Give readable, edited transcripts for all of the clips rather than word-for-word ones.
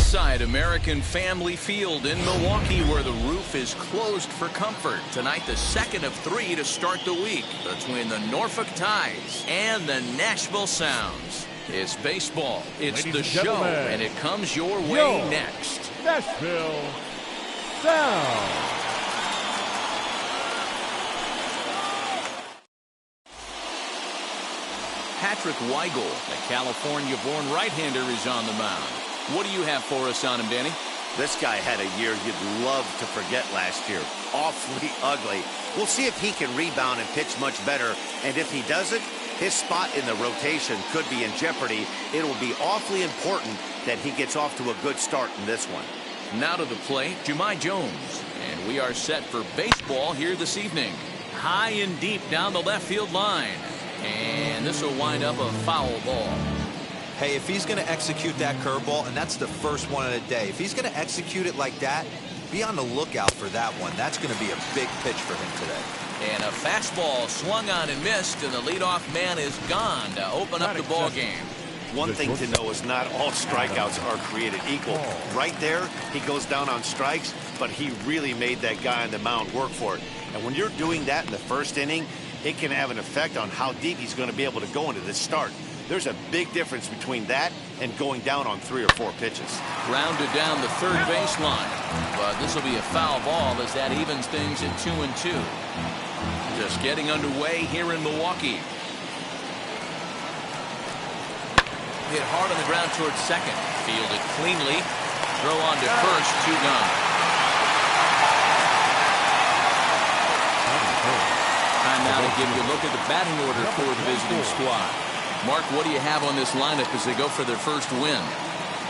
Inside American Family Field in Milwaukee, where the roof is closed for comfort. Tonight, the second of 3 to start the week between the Norfolk Tides and the Nashville Sounds. It's baseball, it's the show, and it comes your way next. Nashville Sounds. Patrick Weigel, the California-born right-hander, is on the mound. What do you have for us on him, Danny? This guy had a year you'd love to forget last year. Awfully ugly. We'll see if he can rebound and pitch much better. And if he doesn't, his spot in the rotation could be in jeopardy. It will be awfully important that he gets off to a good start in this one. Now to the plate, Jahmai Jones. And we are set for baseball here this evening. High and deep down the left field line. And this will wind up a foul ball. Hey, if he's going to execute that curveball, and that's the first one of the day, if he's going to execute it like that, be on the lookout for that one. That's going to be a big pitch for him today. And a fastball swung on and missed, and the leadoff man is gone to open up the ball game. One thing to know is not all strikeouts are created equal. Right there, he goes down on strikes, but he really made that guy on the mound work for it. And when you're doing that in the first inning, it can have an effect on how deep he's going to be able to go into this start. There's a big difference between that and going down on 3 or 4 pitches. Grounded down the third baseline, but this will be a foul ball as that evens things at 2-2. Just getting underway here in Milwaukee. Hit hard on the ground towards second. Fielded cleanly. Throw on to first. 2 gone. Time now to give you a look at the batting order for the visiting squad. Mark, what do you have on this lineup as they go for their first win?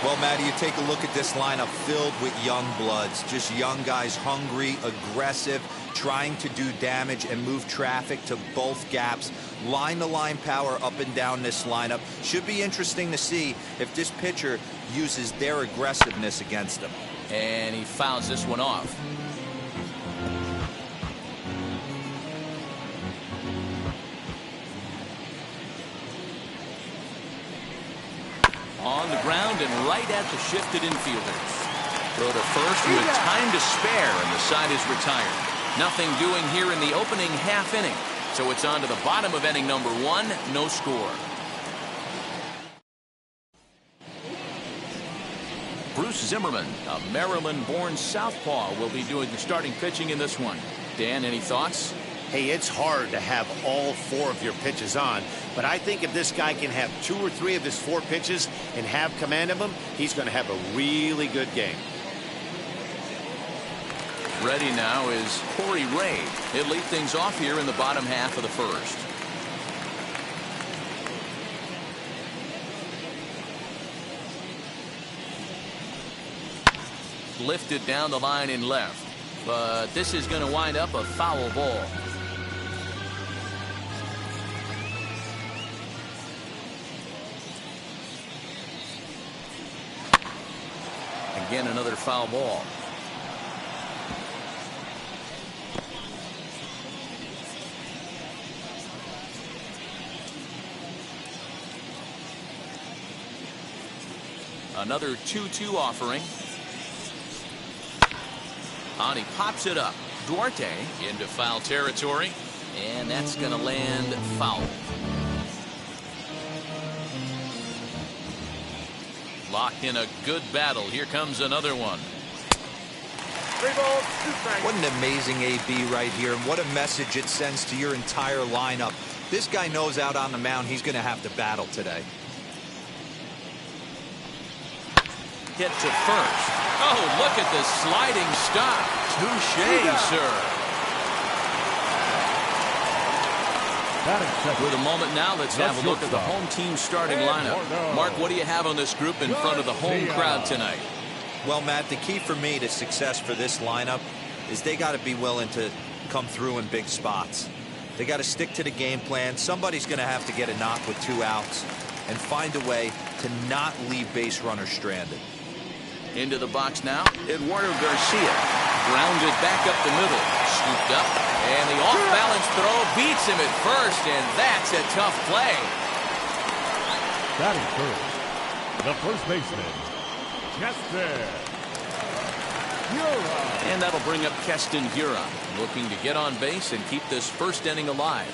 Well, Matty, you take a look at this lineup filled with young bloods. Just young guys, hungry, aggressive, trying to do damage and move traffic to both gaps. Line-to-line power up and down this lineup. Should be interesting to see if this pitcher uses their aggressiveness against them. And he fouls this one off. On the ground and right at the shifted infielders. Throw to first with time to spare, and the side is retired. Nothing doing here in the opening half inning. So it's on to the bottom of inning number 1, no score. Bruce Zimmerman, a Maryland-born southpaw, will be doing the starting pitching in this one. Dan, any thoughts? Hey, it's hard to have all 4 of your pitches on, but I think if this guy can have 2 or 3 of his 4 pitches and have command of them, he's going to have a really good game. Ready now is Corey Ray. He'll lead things off here in the bottom half of the first. Lifted down the line in left, but this is going to wind up a foul ball. Again, another foul ball. Another 2-2 offering. On he pops it up. Duarte into foul territory, and that's going to land foul. Locked in a good battle. Here comes another one. 3 balls, 2 strikes. What an amazing AB right here, and what a message it sends to your entire lineup. This guy knows out on the mound he's going to have to battle today. Hit to first. Oh, look at the sliding stop. Touche, sir. With a moment now, let's have a look at the home team starting lineup. Mark, what do you have on this group in front of the home crowd tonight? Well, Matt, the key for me to success for this lineup is they got to be willing to come through in big spots. They got to stick to the game plan. Somebody's going to have to get a knock with 2 outs and find a way to not leave base runners stranded. Into the box now, Eduardo Garcia. Grounded back up the middle. Scooped up, and the off-balance throw beats him at first, and that's a tough play. Batting first, the first baseman, Chester. And that'll bring up Keston Huron, looking to get on base and keep this first inning alive.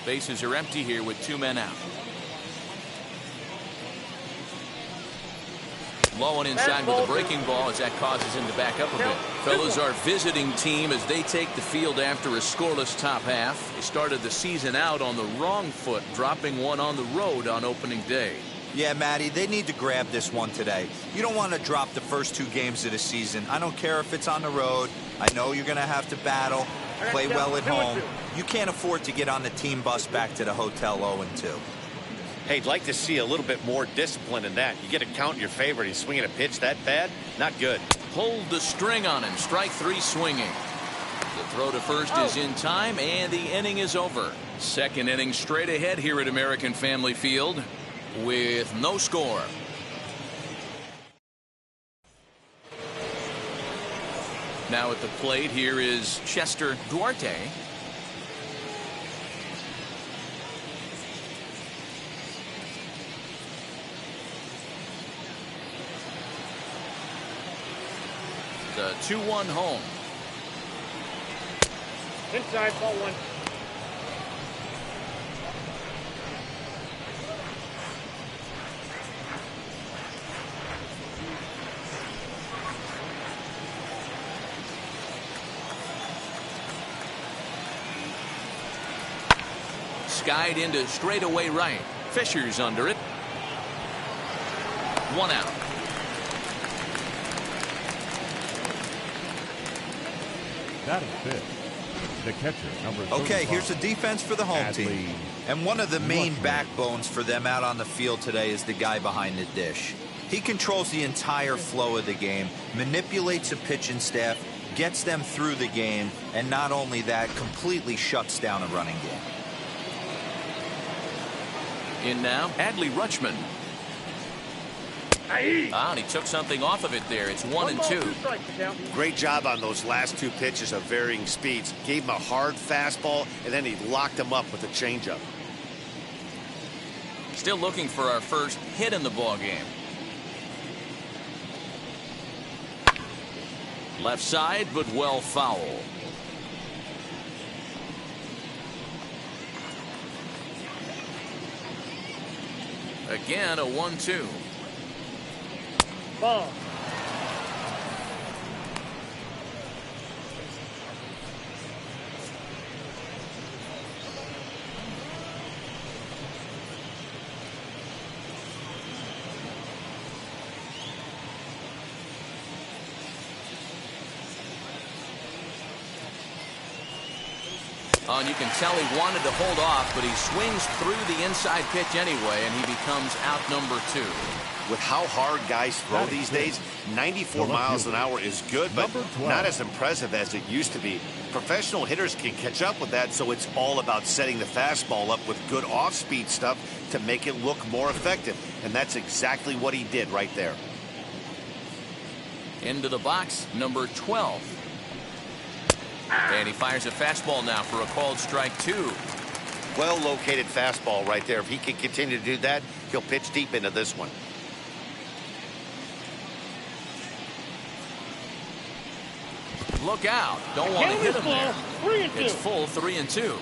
Bases are empty here with 2 men out. Low and inside with a breaking ball as that causes him to back up a bit. Fellas, our visiting team as they take the field after a scoreless top half. They started the season out on the wrong foot, dropping one on the road on opening day. Yeah, Matty, they need to grab this one today. You don't want to drop the first 2 games of the season. I don't care if it's on the road. I know you're going to have to battle, play well at home. You can't afford to get on the team bus back to the hotel 0-2. Hey, I'd like to see a little bit more discipline in that. You get a count in your favor and he's swinging a pitch that bad? Not good. Pulled the string on him. Strike 3 swinging. The throw to first is in time, and the inning is over. Second inning straight ahead here at American Family Field with no score. Now at the plate, here is Chester Duarte. The 2-1 home. Inside, ball 1. Skied into straightaway right. Fisher's under it. 1 out. That is it. The catcher, number 35. Okay, here's the defense for the home team. And one of the main backbones for them out on the field today is the guy behind the dish. He controls the entire flow of the game, manipulates the pitching staff, gets them through the game, and not only that, completely shuts down a running game. In now, Adley Rutschman. And he took something off of it there. It's 1-2. Great job on those last 2 pitches of varying speeds. Gave him a hard fastball, and then he locked him up with a changeup. Still looking for our first hit in the ball game. Left side, but well foul. Again, a 1-2. Ball. And you can tell he wanted to hold off, but he swings through the inside pitch anyway, and he becomes out number 2. With how hard guys throw these days, 94 miles an hour is good, but not as impressive as it used to be. Professional hitters can catch up with that, so it's all about setting the fastball up with good off-speed stuff to make it look more effective. And that's exactly what he did right there. Into the box, number 12. And he fires a fastball now for a called strike 2. Well-located fastball right there. If he can continue to do that, he'll pitch deep into this one. Look out. Don't want to hit him there. It's full 3-2.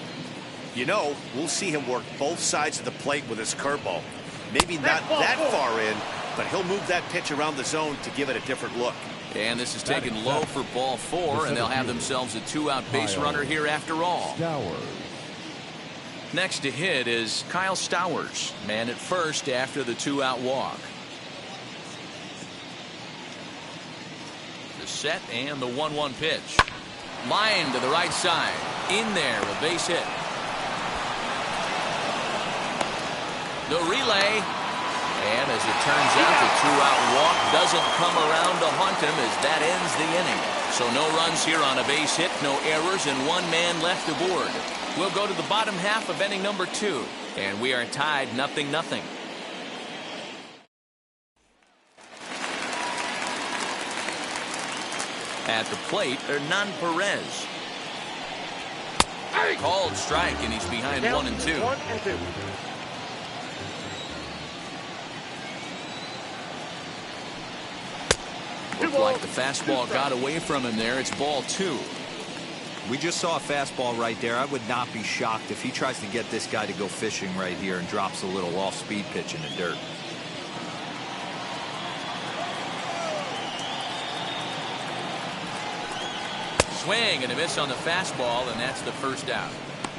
You know, we'll see him work both sides of the plate with his curveball. Maybe not that far in, but he'll move that pitch around the zone to give it a different look. And this is taken low for ball 4, and they'll have themselves a 2-out base runner here after all. Next to hit is Kyle Stowers, man at first after the 2-out walk. The set and the 1-1 pitch. Line to the right side. In there, a base hit. The relay. And as it turns out, the 2-out walk doesn't come around to haunt him as that ends the inning. So no runs here on a base hit, no errors, and 1 man left aboard. We'll go to the bottom half of inning number 2, and we are tied 0-0. At the plate, Hernan Perez. Called strike, and he's behind 1-2. 1-2. Looked like the fastball got away from him there. It's ball 2. We just saw a fastball right there. I would not be shocked if he tries to get this guy to go fishing right here and drops a little off-speed pitch in the dirt. Swing and a miss on the fastball, and that's the first out.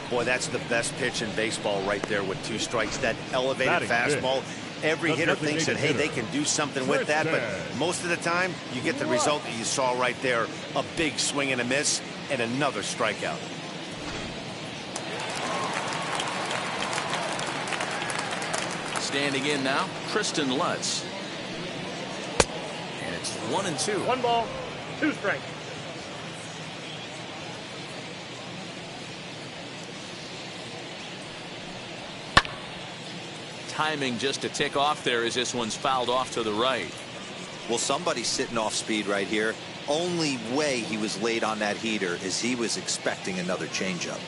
Boy, that's the best pitch in baseball right there with 2 strikes. That elevated fastball. Every hitter thinks that, hey, they can do something with that, but most of the time you get the result that you saw right there. A big swing and a miss and another strikeout. Standing in now, Tristan Lutz. And it's 1-2. 1 ball, 2 strikes. Timing just to tick off there as this one's fouled off to the right. Well, somebody's sitting off speed right here. Only way he was late on that heater is he was expecting another changeup.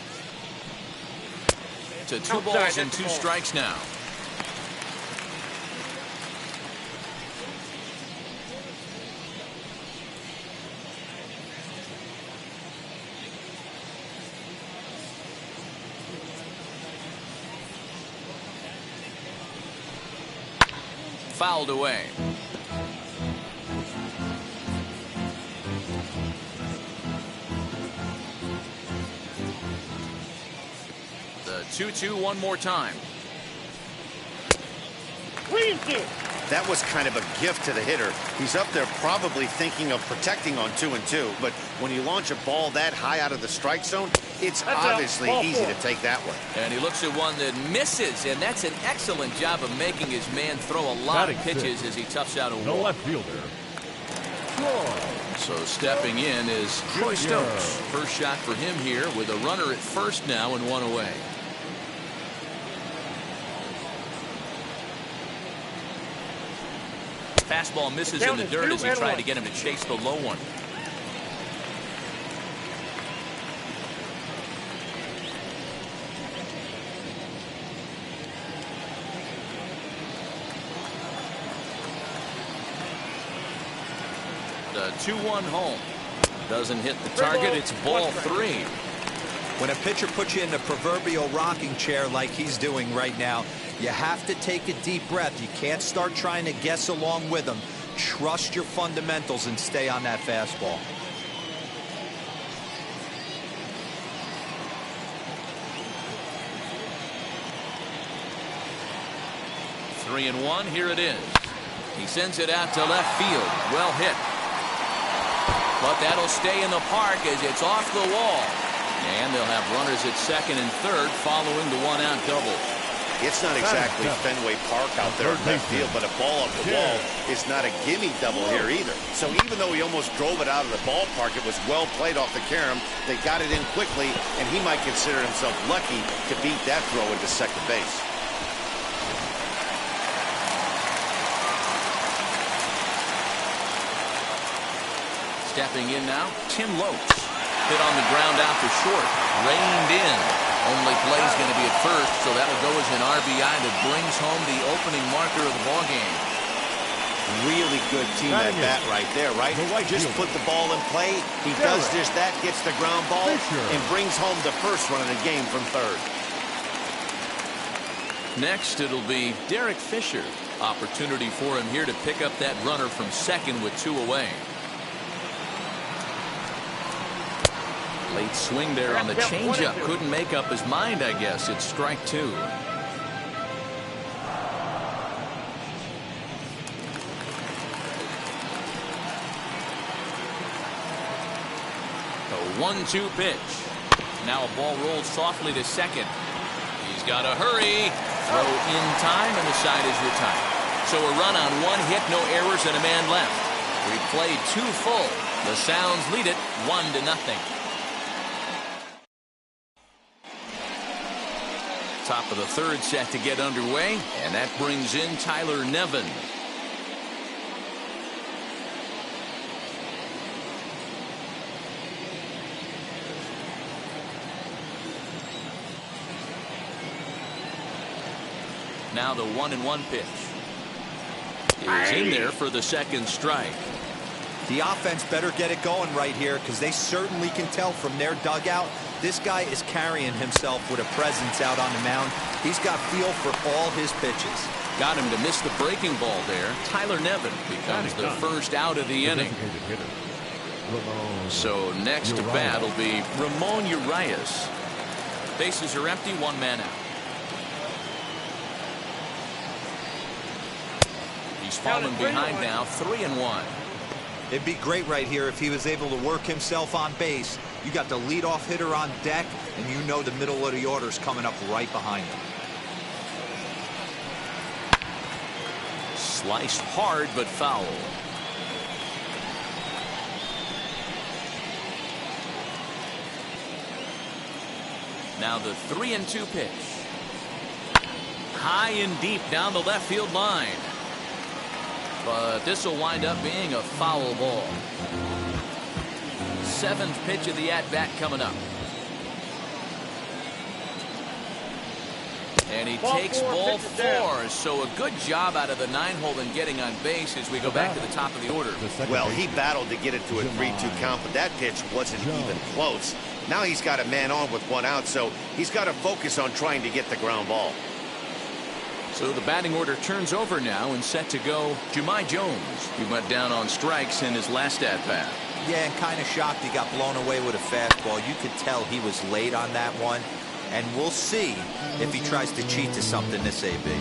To 2 balls and 2 strikes now. Fouled away. The 2-2 one more time. That was kind of a gift to the hitter. He's up there probably thinking of protecting on 2-2, but when you launch a ball that high out of the strike zone, it's obviously easy to take that one. And he looks at one that misses, and that's an excellent job of making his man throw a lot of pitches as he toughs out a No walk. left fielder. So stepping in is Troy Stokes. First shot for him here with a runner at first now and 1 away. Fastball misses in the dirt as he tried to get him to chase the low one. The 2-1 home. Doesn't hit the target. It's ball 3. When a pitcher puts you in the proverbial rocking chair like he's doing right now, you have to take a deep breath. You can't start trying to guess along with him. Trust your fundamentals and stay on that fastball. Three and 1. Here it is. He sends it out to left field. Well hit. But that'll stay in the park as it's off the wall. And they'll have runners at second and third following the 1-out double. It's not exactly Fenway Park out there in left field, but a ball up the wall is not a gimme double here either. So even though he almost drove it out of the ballpark, it was well played off the carom. They got it in quickly, and he might consider himself lucky to beat that throw into second base. Stepping in now, Tim Lopes. Hit on the ground out to short. Reined in. Only play's going to be at first, so that'll go as an RBI that brings home the opening marker of the ballgame. Really good team at bat right there, right? Just put the ball in play. He does just that, gets the ground ball, and brings home the first run of the game from third. Next, it'll be Derek Fisher. Opportunity for him here to pick up that runner from second with 2 away. Late swing there on the changeup. Couldn't make up his mind, I guess. It's strike 2. A 1-2 pitch. Now a ball rolled softly to second. He's got to hurry. Throw in time, and the side is retired. So a run on 1 hit, no errors, and a man left. We played 2 full. The Sounds lead it 1-0. Top of the third set to get underway, and that brings in Tyler Nevin. Now the 1-1 pitch is in there for the second strike. The offense better get it going right here because they certainly can tell from their dugout. This guy is carrying himself with a presence out on the mound. He's got feel for all his pitches. Got him to miss the breaking ball there. Tyler Nevin becomes the first out of the inning. So next to bat will be Ramon Urias. Bases are empty, one man out. He's fallen behind now, 3-1. It'd be great right here if he was able to work himself on base. You got the leadoff hitter on deck, and you know the middle of the order's coming up right behind him. Sliced hard, but foul. Now the 3-2 pitch. High and deep down the left field line. But this will wind up being a foul ball. 7th pitch of the at-bat coming up. And he takes ball 4. So a good job out of the 9-hole in getting on base as we go back to the top of the order. Well, he battled to get it to a 3-2 count, but that pitch wasn't even close. Now he's got a man on with 1 out, so he's got to focus on trying to get the ground ball. So the batting order turns over now and set to go Jumai Jones. He went down on strikes in his last at-bat. Yeah, and kind of shocked he got blown away with a fastball. You could tell he was late on that one. And we'll see if he tries to cheat to something this AB.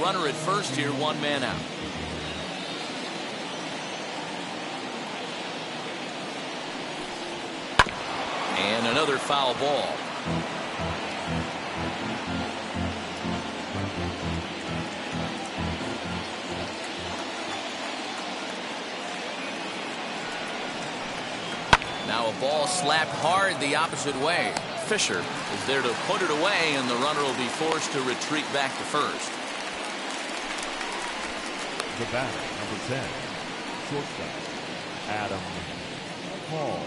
Runner at first here, 1 man out. And another foul ball. Now a ball slapped hard the opposite way. Fisher is there to put it away, and the runner will be forced to retreat back to first. The batter, number 10, shortstop, Adam Hall.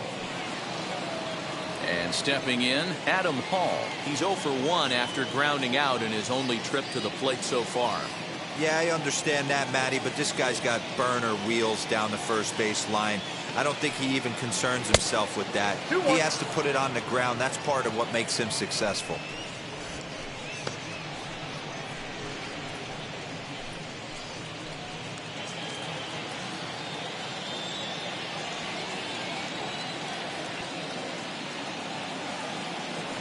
And stepping in, Adam Hall. He's 0 for 1 after grounding out in his only trip to the plate so far. Yeah, I understand that, Matty, but this guy's got burner wheels down the first base line. I don't think he even concerns himself with that. He has to put it on the ground. That's part of what makes him successful.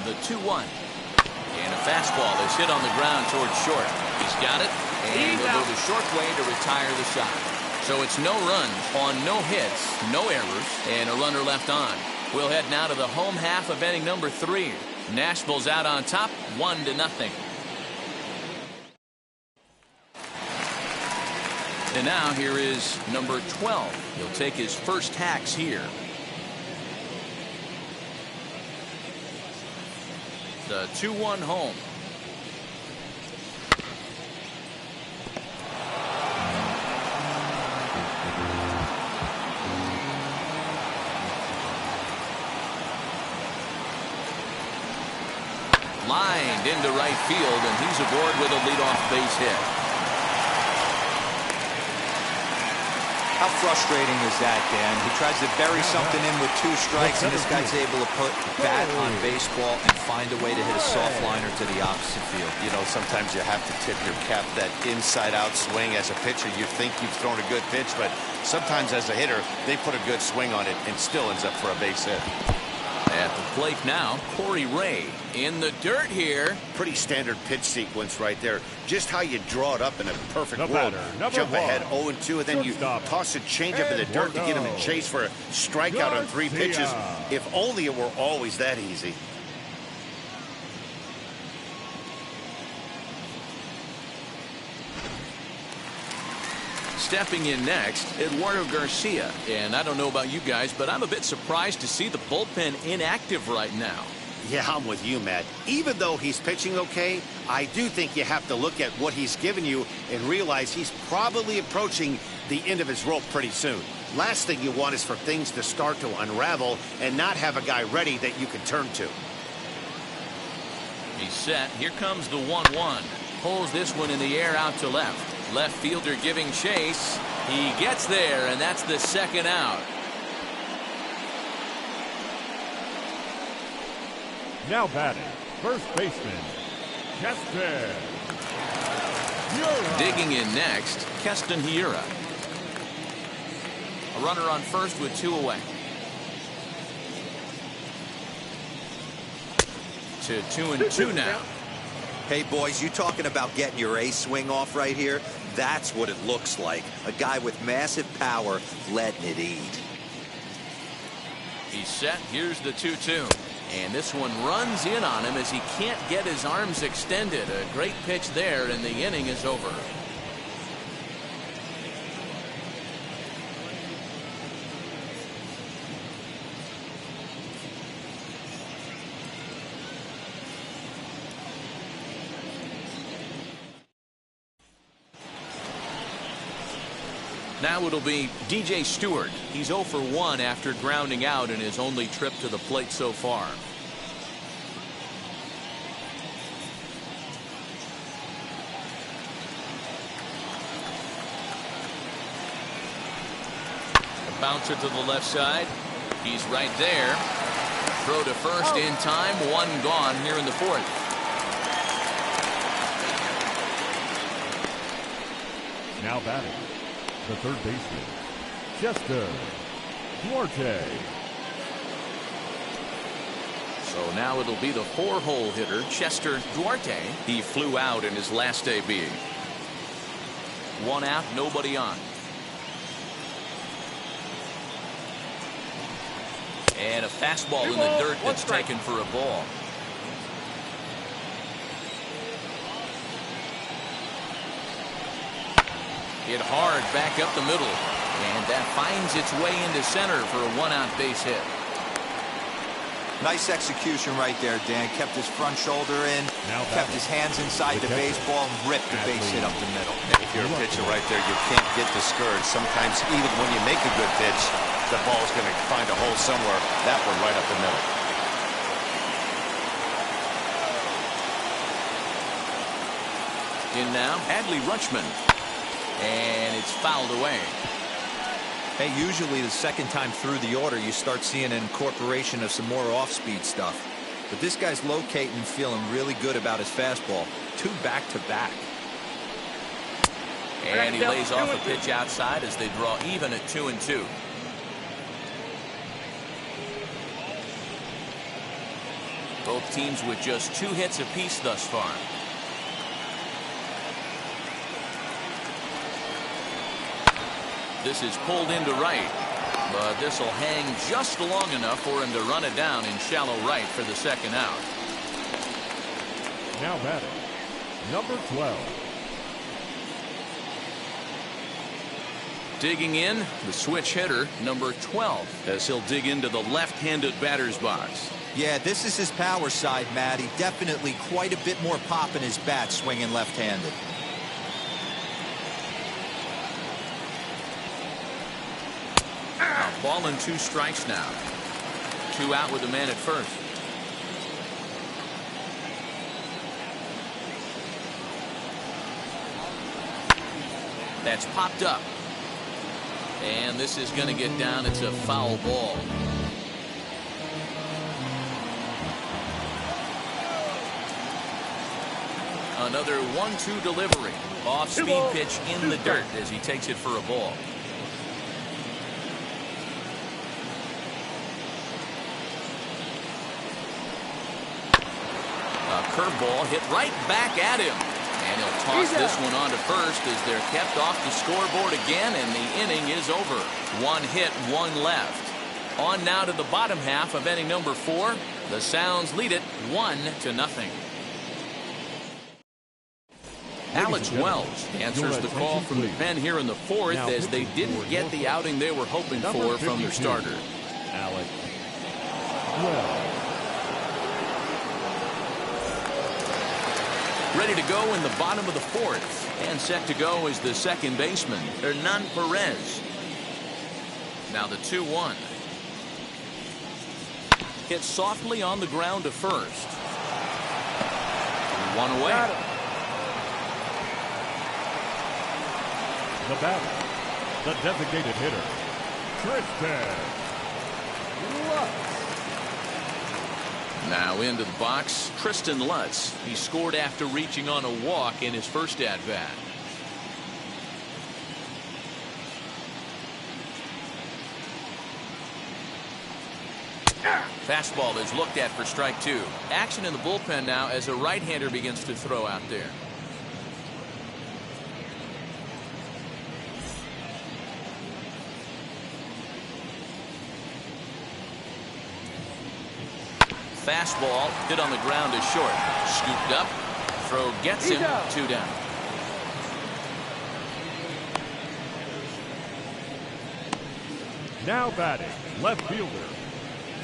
The 2-1. And a fastball is hit on the ground towards short. He's got it, and he'll go the short way to retire the side. So it's no runs on no hits, no errors, and a runner left on. We'll head now to the home half of inning number 3. Nashville's out on top, 1-0. And now here is number 12. He'll take his first hacks here. The 2-1 home. Lined into right field, and he's aboard with a leadoff base hit. How frustrating is that, Dan? He tries to bury something in with 2 strikes, and this guy's able to put bat on baseball and find a way to hit a soft liner to the opposite field. You know, sometimes you have to tip your cap. That inside-out swing as a pitcher, you think you've thrown a good pitch, but sometimes as a hitter, they put a good swing on it and still ends up for a base hit. At the plate now, Corey Ray in the dirt here. Pretty standard pitch sequence right there. Just how you draw it up in a perfect world. Jump 1, ahead 0-2, and then you toss a changeup in the dirt to get him in chase for a strikeout on 3 pitches. If only it were always that easy. Stepping in next, Eduardo Garcia. And I don't know about you guys, but I'm a bit surprised to see the bullpen inactive right now. Yeah, I'm with you, Matt. Even though he's pitching okay, I do think you have to look at what he's given you and realize he's probably approaching the end of his rope pretty soon. Last thing you want is for things to start to unravel and not have a guy ready that you can turn to. He's set. Here comes the 1-1. Pulls this one in the air out to left. Left fielder giving chase. He gets there, and that's the second out. Now batting, first baseman, Keston. Digging in next, Keston Hiura. A runner on first with 2 away. To 2-2 now. Hey, boys, you talking about getting your ace swing off right here? That's what it looks like. A guy with massive power letting it eat. He's set. Here's the 2-2. And this one runs in on him as he can't get his arms extended. A great pitch there, and the inning is over. Now it'll be DJ Stewart. He's 0 for 1 after grounding out in his only trip to the plate so far. A bouncer to the left side. He's right there. Throw to first in time. 1 gone here in the 4th. Now batting, the third baseman, Chester Duarte. So now it'll be the 4-hole hitter, Chester Duarte. He flew out in his last AB. 1 out, nobody on. And a fastball in the dirt that's taken for a ball. Hit hard back up the middle. And that finds its way into center for a 1-out base hit. Nice execution right there, Dan. Kept his front shoulder in, kept his hands inside the baseball, and ripped the base hit up the middle. If you're a pitcher right there, you can't get discouraged. Sometimes even when you make a good pitch, the ball's going to find a hole somewhere. That one right up the middle. In now, Adley Rutschman. And it's fouled away. Hey, usually the second time through the order, you start seeing an incorporation of some more off-speed stuff. But this guy's locating and feeling really good about his fastball. 2 back-to-back. And he lays off a pitch outside as they draw even at 2-2. Both teams with just 2 hits apiece thus far. This is pulled into right, but this will hang just long enough for him to run it down in shallow right for the second out. Now batting, number 12. Digging in, the switch hitter, number 12, as he'll dig into the left-handed batter's box. Yeah, this is his power side, Matty. Definitely quite a bit more pop in his bat swinging left-handed. Ball and 2 strikes now. 2 out with the man at first. That's popped up. And this is going to get down. It's a foul ball. Another 1-2 delivery. Off-speed pitch in the dirt as he takes it for a ball. Curveball hit right back at him. And he'll toss this one on to first as they're kept off the scoreboard again, and the inning is over. 1 hit, 1 left. On now to the bottom half of inning number 4. The Sounds lead it 1-0. Alex Wells answers the call from the pen here in the 4th as they didn't get the outing they were hoping for from their starter. Alex Wells. Ready to go in the bottom of the 4th. And set to go is the second baseman, Hernan Perez. Now the 2-1. Hit softly on the ground to first. 1 away. The batter, The designated hitter, Tristan Lutz. Now into the box, Tristan Lutz. He scored after reaching on a walk in his first at-bat. Fastball is looked at for strike two. Action in the bullpen now as a right-hander begins to throw out there. Fastball hit on the ground is short. Scooped up. Throw gets him. 2 down. Now batting, left fielder,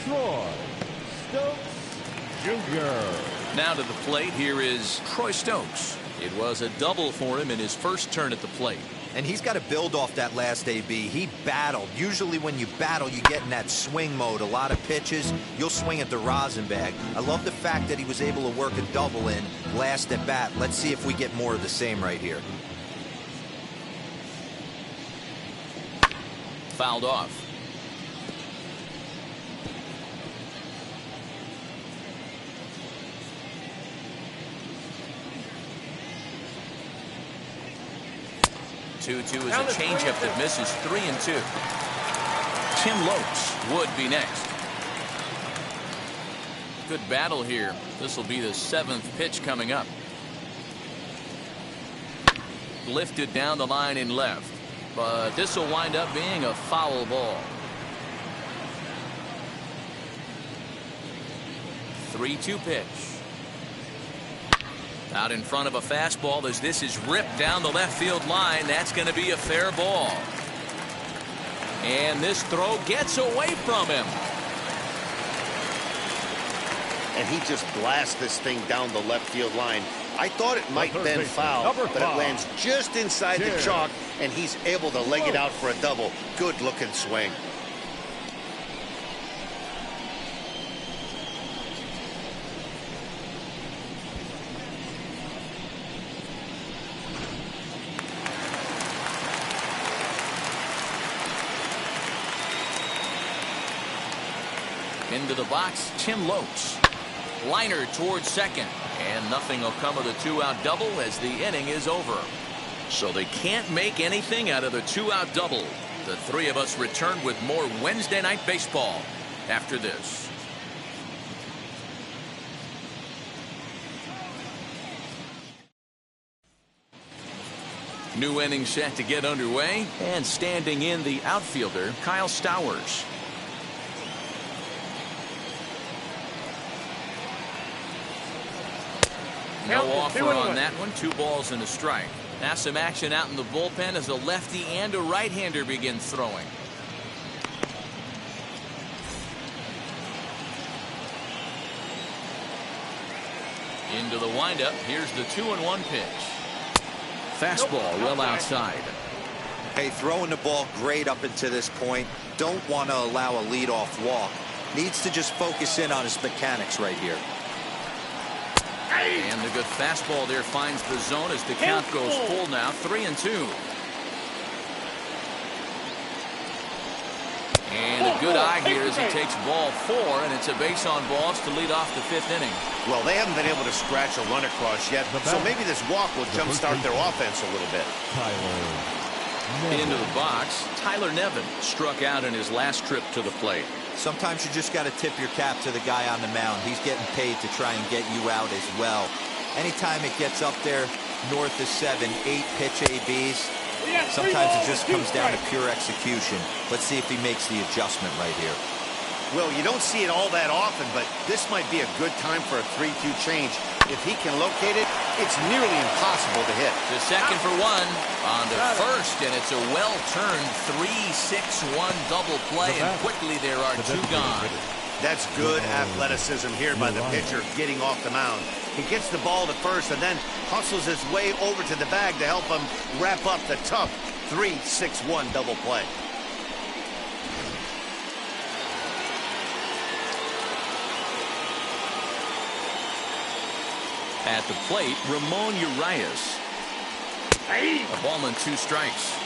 Troy Stokes Jr. Now to the plate, here is Troy Stokes. It was a double for him in his first turn at the plate. And he's got to build off that last AB. He battled. Usually when you battle, you get in that swing mode. A lot of pitches, you'll swing at the rosin bag. I love the fact that he was able to work a double in last at bat. Let's see if we get more of the same right here. Fouled off. Two-two is a changeup that misses. 3-2. Tim Lopes would be next. Good battle here. This will be the 7th pitch coming up. Lifted down the line in left, but this will wind up being a foul ball. 3-2 pitch. Out in front of a fastball as this is ripped down the left field line. That's going to be a fair ball. And this throw gets away from him. And he just blasts this thing down the left field line. I thought it might have been foul, but it lands just inside the chalk, and he's able to leg it out for a double. Good looking swing. Into the box, Tim Lopes. Liner towards second, and nothing will come of the 2-out double as the inning is over. So they can't make anything out of the 2-out double. The three of us return with more Wednesday Night Baseball after this. New inning set to get underway, and standing in the outfielder, Kyle Stowers. No offer on that one. 2 balls and a strike. Now some action out in the bullpen as a lefty and a right-hander begin throwing. Into the windup. Here's the 2-1 pitch. Fastball well outside. Hey, throwing the ball great up until this point. Don't want to allow a leadoff walk. Needs to just focus in on his mechanics right here. And the good fastball there finds the zone as the count goes full now. 3-2. And a good eye here as he takes ball 4, and it's a base on balls to lead off the 5th inning. Well, they haven't been able to scratch a run across yet, so maybe this walk will jumpstart their offense a little bit. Into the box, Tyler Nevin struck out in his last trip to the plate. Sometimes you just got to tip your cap to the guy on the mound. He's getting paid to try and get you out as well. Anytime it gets up there north of 7, 8 pitch ABs, sometimes it just comes down to pure execution. Let's see if he makes the adjustment right here. Well, you don't see it all that often, but this might be a good time for a 3-2 change. If he can locate it, it's nearly impossible to hit. To second for 1, on to first, and it's a well-turned 3-6-1 double play, and quickly there are 2 gone. That's good athleticism here by the pitcher getting off the mound. He gets the ball to first and then hustles his way over to the bag to help him wrap up the tough 3-6-1 double play. At the plate, Ramon Urias. A ball and 2 strikes.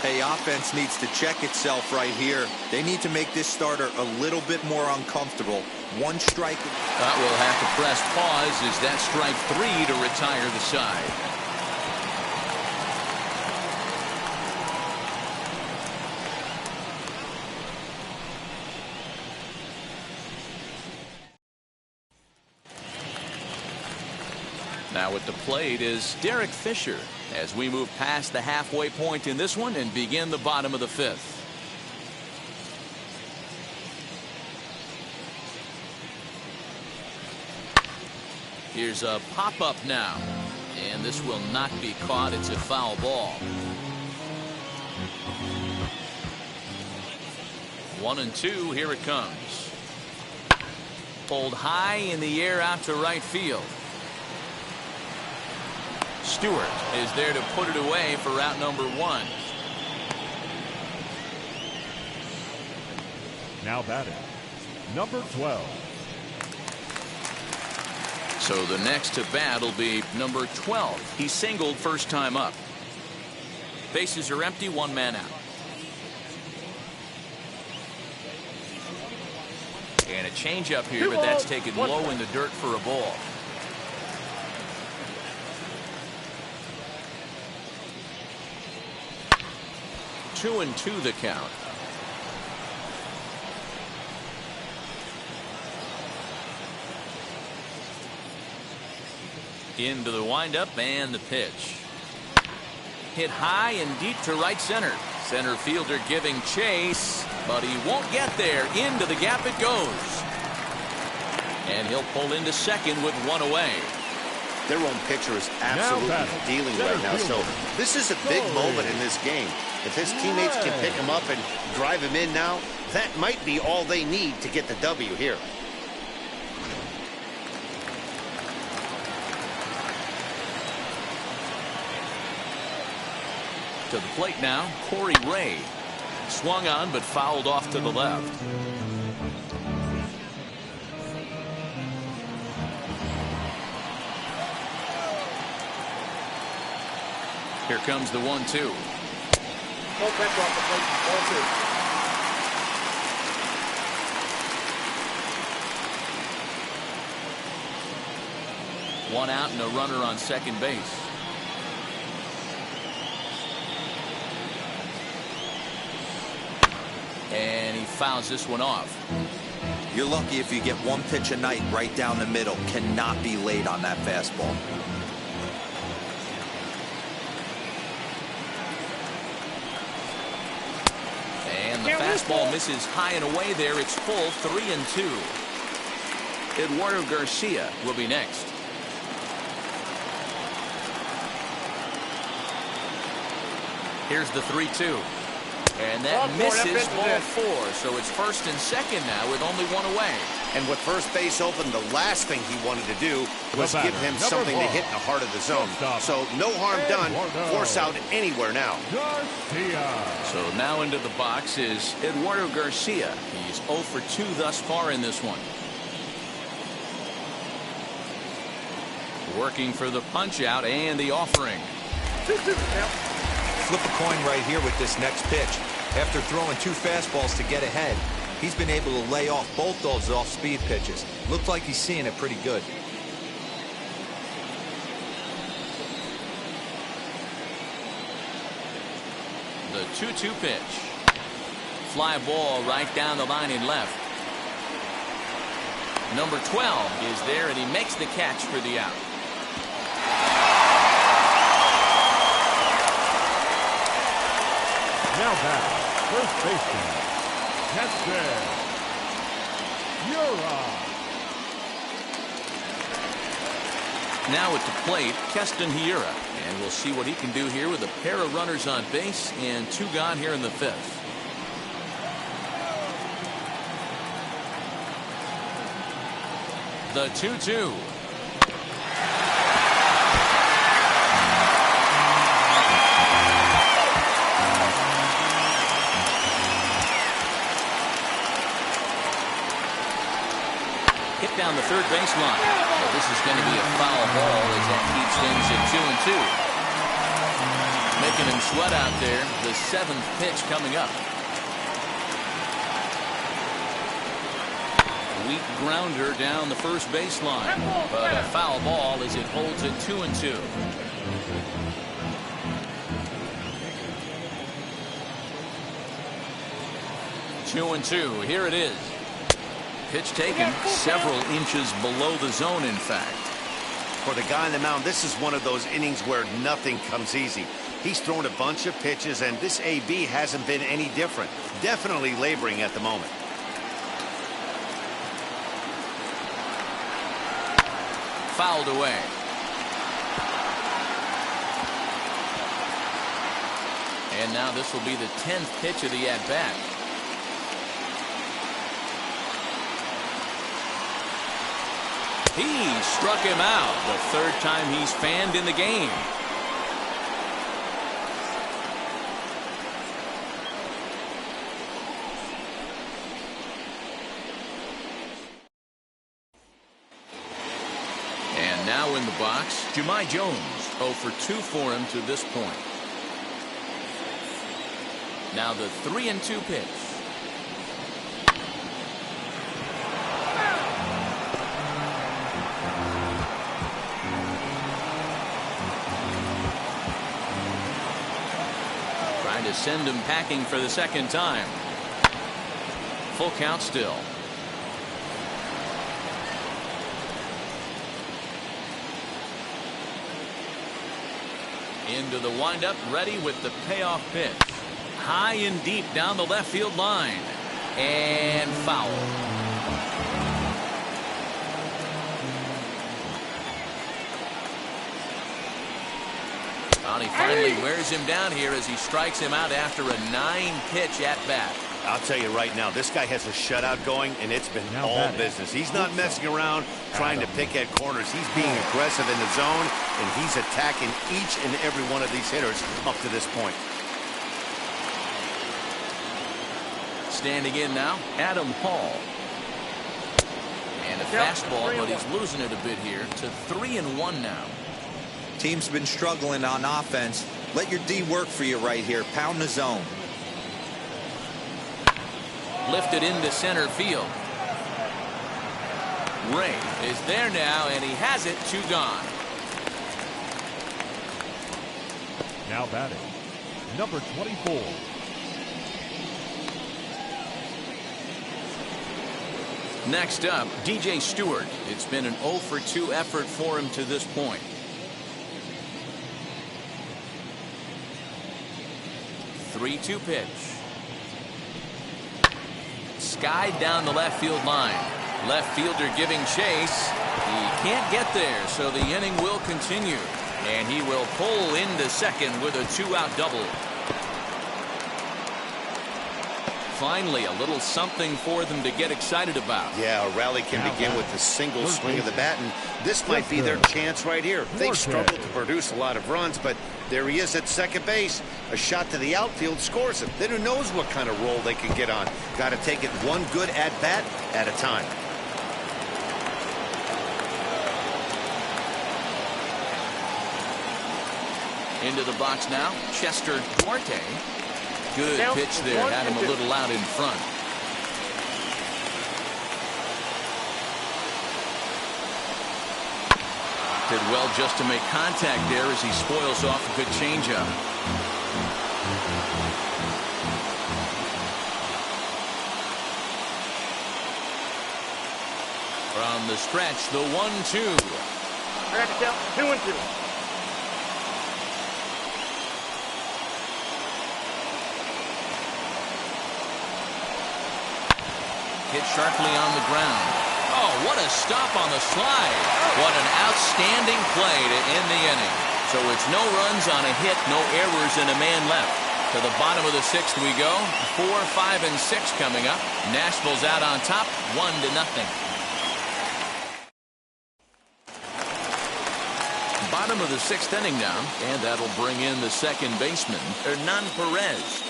Hey, offense needs to check itself right here. They need to make this starter a little bit more uncomfortable. One strike. That will have to press pause as that strike 3 to retire the side. Now at the plate is Derek Fisher as we move past the halfway point in this one and begin the bottom of the 5th. Here's a pop-up now, and this will not be caught. It's a foul ball. 1-2, here it comes. Pulled high in the air out to right field. Stewart is there to put it away for out number 1. Now batting, number 12. So the next to bat will be number 12. He singled first time up. Bases are empty, 1 man out. And a changeup here, but that's taken low in the dirt for a ball. Two and 2 the count. Into the windup and the pitch. Hit high and deep to right center. Center fielder giving chase, but he won't get there. Into the gap it goes. And he'll pull into second with 1 away. Their own pitcher is absolutely dealing right now. So this is a big moment in this game. If his teammates can pick him up and drive him in now, that might be all they need to get the W here. To the plate now, Corey Ray. Swung on but fouled off to the left. Here comes the 1-2. One out and a runner on second base. And he fouls this one off. You're lucky if you get 1 pitch a night right down the middle. Cannot be late on that fastball. And the fastball misses high and away there. It's full, 3-2. Eduardo Garcia will be next. Here's the 3-2. And that misses ball 4. So it's first and second now with only 1 away. And with first base open, the last thing he wanted to do was give him something to hit in the heart of the zone. So no harm done. Force out anywhere now. So now into the box is Eduardo Garcia. He's 0 for 2 thus far in this one. Working for the punch out and the offering. Flip a coin right here with this next pitch. After throwing 2 fastballs to get ahead, he's been able to lay off both those off-speed pitches. Looks like he's seeing it pretty good. The 2-2 pitch. Fly ball right down the line in left. Number 12 is there, and he makes the catch for the out. Now back, first baseman, Keston Hiura. Now at the plate, Keston Hiura. And we'll see what he can do here with a pair of runners on base and 2 gone here in the 5th. The 2-2. Hit down the third baseline. Well, this is going to be a foul ball as that keeps things at 2-2. making him sweat out there. The 7th pitch coming up. Weak grounder down the first baseline, but a foul ball as it holds it 2-2. Two and two. Here it is. Pitch taken several inches below the zone, in fact. For the guy on the mound, this is one of those innings where nothing comes easy. He's thrown a bunch of pitches, and this AB hasn't been any different. Definitely laboring at the moment. Fouled away. And now this will be the 10th pitch of the at-bat. He struck him out. The 3rd time he's fanned in the game. And now in the box, Jahmai Jones. 0 for 2 for him to this point. Now the 3-2 pitch. Trying to send him packing for the 2nd time. Full count still. Into the windup, ready with the payoff pitch. High and deep down the left field line. And foul. Well, he finally wears him down here as he strikes him out after a 9-pitch at bat. I'll tell you right now, this guy has a shutout going, and it's been all business. He's not messing around trying to pick at corners. He's being aggressive in the zone, and he's attacking each and every one of these hitters up to this point. Standing in now, Adam Hall. And a fastball, but he's losing it a bit here to 3-1 now. Team's been struggling on offense. Let your D work for you right here. Pound the zone. Lifted into center field. Ray is there now, and he has it. 2 gone. Now batting, number 24. Next up, DJ Stewart. It's been an 0 for 2 effort for him to this point. 3-2 pitch. Skied down the left field line. Left fielder giving chase. He can't get there, so the inning will continue. And he will pull into second with a 2-out double. Finally, a little something for them to get excited about. Yeah, a rally can begin with a single swing of the bat, and this might be their chance right here. They've struggled to produce a lot of runs, but there he is at second base. A shot to the outfield scores him. Then who knows what kind of roll they can get on. Got to take it one good at-bat at a time. Into the box now, Chester Duarte. Good pitch there, had him a little out in front. Did well just to make contact there as he spoils off a good changeup. From the stretch, the 1-2. I got to count 2-2. Hit sharply on the ground. Oh, what a stop on the slide. What an outstanding play to end the inning. So it's no runs on a hit, no errors, and a man left. To the bottom of the 6th we go. 4, 5, and 6 coming up. Nashville's out on top, 1-0. Bottom of the 6th inning now, and that'll bring in the second baseman, Hernan Perez.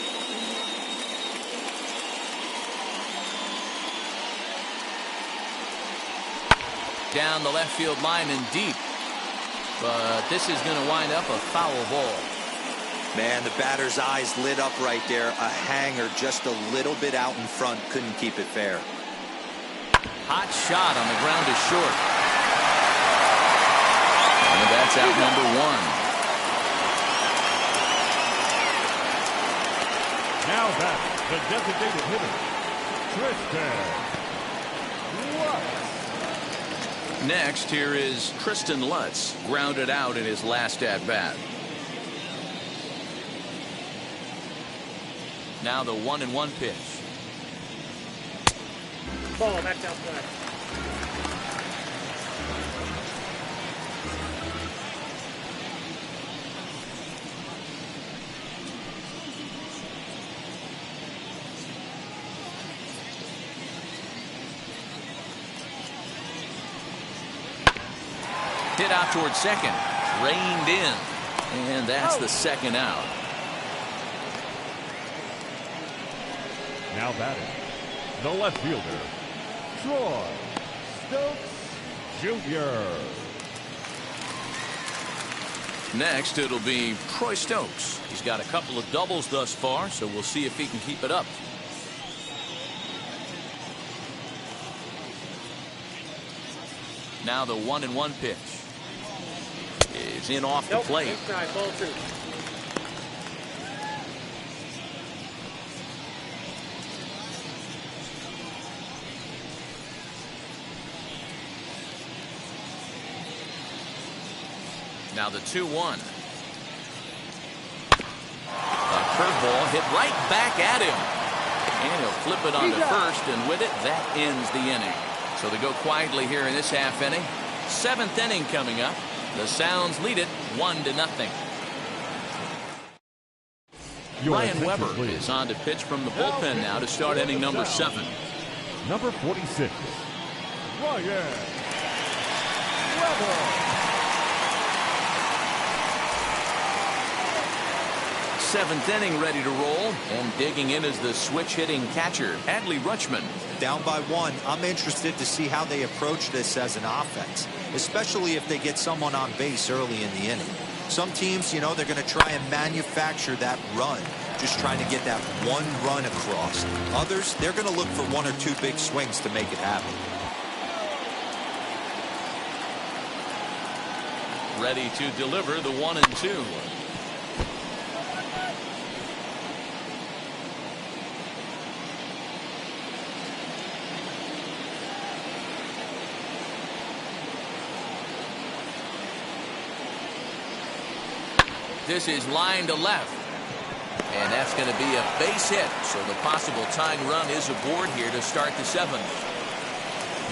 Down the left field line and deep. But this is going to wind up a foul ball. Man, the batter's eyes lit up right there. A hanger just a little bit out in front. Couldn't keep it fair. Hot shot on the ground is short. And that's out number one. Now back, the designated hitter, Tristan Lutz. Next, here is Tristan Lutz, grounded out in his last at-bat. Now the 1-1 pitch. Ball back outside. Hit out towards second. Reined in. And that's the second out. Now batting, the left fielder, Stokes Jr. Next, it'll be Troy Stokes. He's got a couple of doubles thus far, so we'll see if he can keep it up. Now the 1-1 pitch is in off the plate. Inside, ball two. Now the 2-1. A curveball hit right back at him. And he'll flip it onto first, and with it, that ends the inning. So they go quietly here in this half inning. 7th inning coming up. The Sounds lead it 1-0. Ryan Weber is on to pitch from the bullpen now to start inning number 7. Number 46, Ryan Weber. 7th inning ready to roll, and digging in is the switch-hitting catcher, Adley Rutschman. Down by 1, I'm interested to see how they approach this as an offense, especially if they get someone on base early in the inning. Some teams, you know, they're going to try and manufacture that run, just trying to get that one run across. Others, they're going to look for 1 or 2 big swings to make it happen. Ready to deliver the 1-2. This is line to left. And that's going to be a base hit. So the possible tying run is aboard here to start the 7th.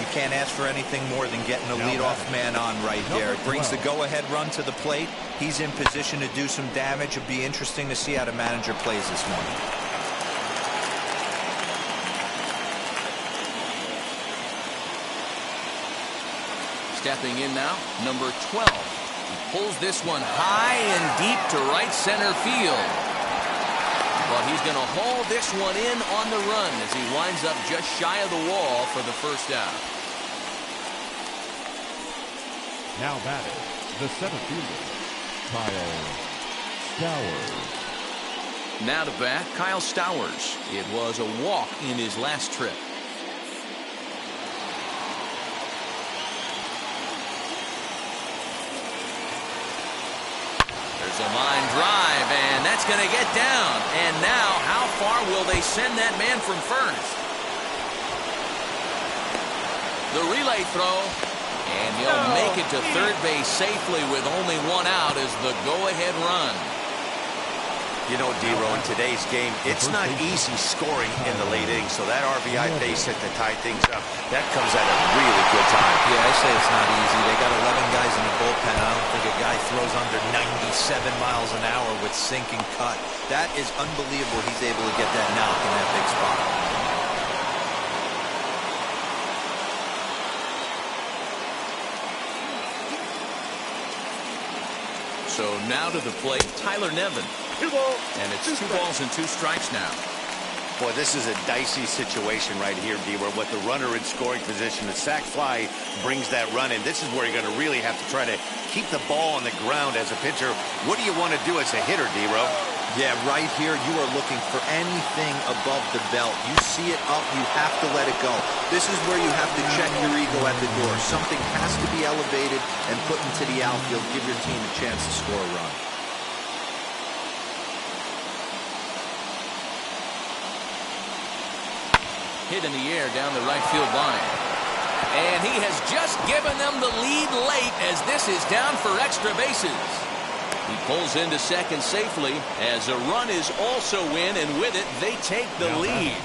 You can't ask for anything more than getting a leadoff man on right there. It brings the go-ahead run to the plate. He's in position to do some damage. It'll be interesting to see how the manager plays this morning. Stepping in now, number 12. Pulls this one high and deep to right center field. But he's going to haul this one in on the run as he winds up just shy of the wall for the first out. Now batting, the center fielder, Kyle Stowers. Now to bat, Kyle Stowers. It was a walk in his last trip. There's a line drive, and that's going to get down. And now, how far will they send that man from first? The relay throw, and he'll make it to third base safely with only 1 out as the go-ahead run. You know, D-Row, in today's game, it's not easy scoring in the late innings, so that RBI base hit to tie things up, that comes at a really good time. Yeah, I say it's not easy. They got 11 guys in the bullpen. I don't think a guy throws under 97 miles an hour with sinking cut. That is unbelievable. He's able to get that knock in that big spot. So now to the plate, Tyler Nevin. 2 balls. And it's 2 balls and 2 strikes now. Boy, this is a dicey situation right here, D-Row, with the runner in scoring position. The sac fly brings that run in. This is where you're going to really have to try to keep the ball on the ground as a pitcher. What do you want to do as a hitter, D-Row? Yeah, right here, you are looking for anything above the belt. You see it up, you have to let it go. This is where you have to check your ego at the door. Something has to be elevated and put into the outfield. Give your team a chance to score a run. Hit in the air down the right field line. And he has just given them the lead late as this is down for extra bases. He pulls into second safely as a run is also in, and with it, they take the lead.